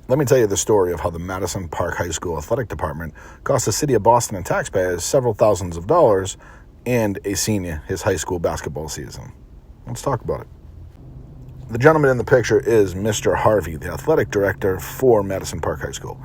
Let me tell you the story of how the Madison Park High School athletic department cost the city of Boston and taxpayers several thousands of dollars and a senior his high school basketball season. Let's talk about it. The gentleman in the picture is Mr. Harvey, the athletic director for Madison Park High School.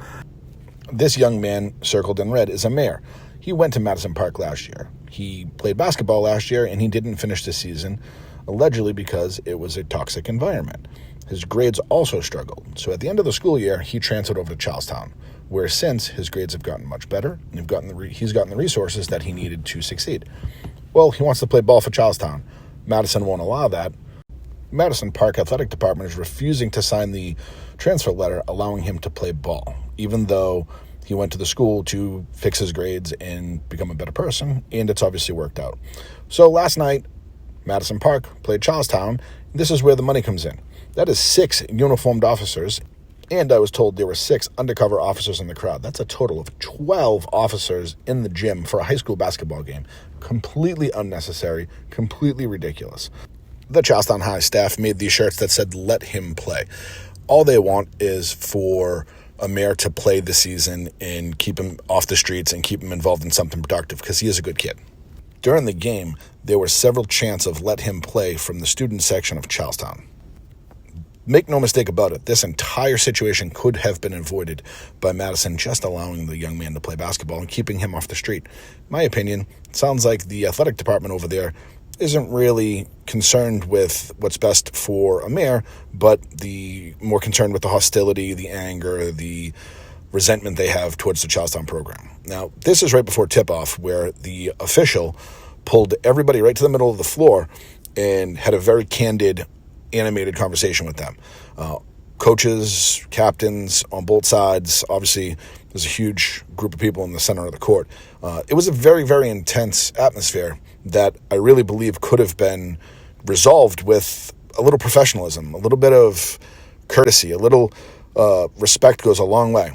This young man, circled in red, is a mayor. He went to Madison Park last year. He played basketball last year, and he didn't finish the season, allegedly because it was a toxic environment. His grades also struggled, so at the end of the school year, he transferred over to Charlestown, where since his grades have gotten much better, and he's gotten the resources that he needed to succeed. Well, he wants to play ball for Charlestown. Madison won't allow that. Madison Park Athletic Department is refusing to sign the transfer letter allowing him to play ball, even though he went to the school to fix his grades and become a better person, and it's obviously worked out. So last night, Madison Park played Charlestown. This is where the money comes in. That is 6 uniformed officers, and I was told there were 6 undercover officers in the crowd. That's a total of 12 officers in the gym for a high school basketball game. Completely unnecessary, completely ridiculous. The Charlestown High staff made these shirts that said, "Let him play." All they want is for a mayor to play the season and keep him off the streets and keep him involved in something productive because he is a good kid. During the game, there were several chants of "Let him play" from the student section of Charlestown. Make no mistake about it, this entire situation could have been avoided by Madison just allowing the young man to play basketball and keeping him off the street. In my opinion, it sounds like the athletic department over there isn't really concerned with what's best for a mayor, but more concerned with the hostility, the anger, the resentment they have towards the Charlestown program. Now, this is right before tip-off where the official pulled everybody right to the middle of the floor and had a very candid, animated conversation with them. Coaches, captains on both sides. Obviously, there's a huge group of people in the center of the court. It was a very, very intense atmosphere that I really believe could have been resolved with a little professionalism, a little bit of courtesy, a little respect goes a long way.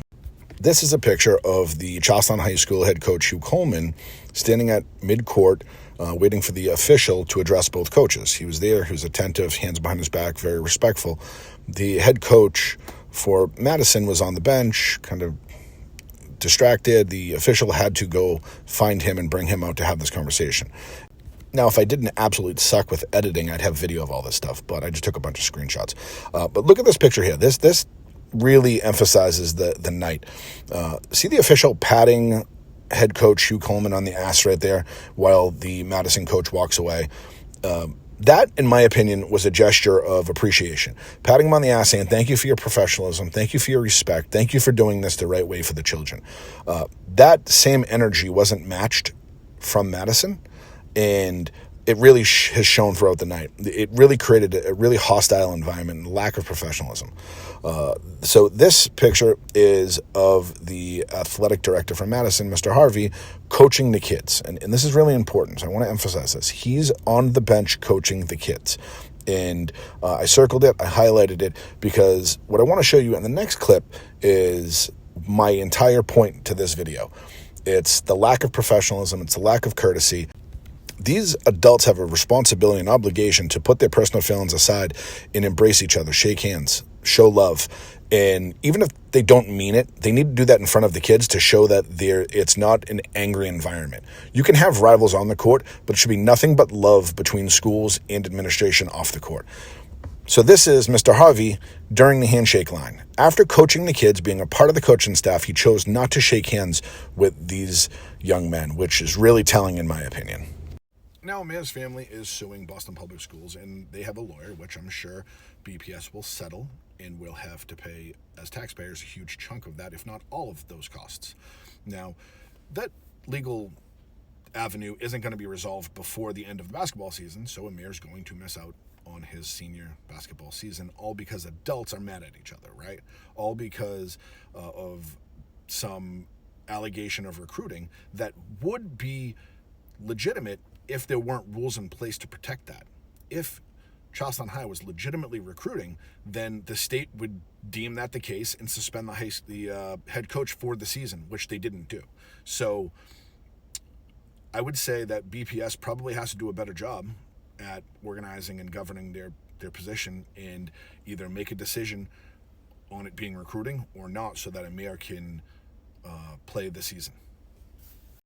This is a picture of the Charlestown High School head coach, Hugh Coleman, standing at mid-court, waiting for the official to address both coaches. He was there, he was attentive, hands behind his back, very respectful. The head coach for Madison was on the bench, kind of distracted. The official had to go find him and bring him out to have this conversation. Now, if I didn't absolutely suck with editing, I'd have video of all this stuff, but I just took a bunch of screenshots. But look at this picture here. This really emphasizes the night. See the official patting head coach Hugh Coleman on the ass right there while the Madison coach walks away. That, in my opinion, was a gesture of appreciation. Patting him on the ass saying, "Thank you for your professionalism. Thank you for your respect. Thank you for doing this the right way for the children." That same energy wasn't matched from Madison, and it really has shown throughout the night. It really created a really hostile environment and lack of professionalism. So this picture is of the athletic director from Madison, Mr. Harvey, coaching the kids. And this is really important. So I want to emphasize this. He's on the bench coaching the kids. And I circled it, I highlighted it, because what I want to show you in the next clip is my entire point to this video. It's the lack of professionalism. It's the lack of courtesy. These adults have a responsibility and obligation to put their personal feelings aside and embrace each other, shake hands, show love. And even if they don't mean it, they need to do that in front of the kids to show that it's not an angry environment. You can have rivals on the court, but it should be nothing but love between schools and administration off the court. So this is Mr. Harvey during the handshake line. After coaching the kids, being a part of the coaching staff, he chose not to shake hands with these young men, which is really telling in my opinion. Now, Mayor's family is suing Boston Public Schools, and they have a lawyer, which I'm sure BPS will settle, and we'll have to pay, as taxpayers, a huge chunk of that, if not all of those costs. Now, that legal avenue isn't going to be resolved before the end of the basketball season, so a mayor's going to miss out on his senior basketball season, all because adults are mad at each other, right? All because of some allegation of recruiting that would be legitimate if there weren't rules in place to protect that. If Charlestown High was legitimately recruiting, then the state would deem that the case and suspend the head coach for the season, which they didn't do. So I would say that BPS probably has to do a better job at organizing and governing their position and either make a decision on it being recruiting or not, so that Amir can play this season.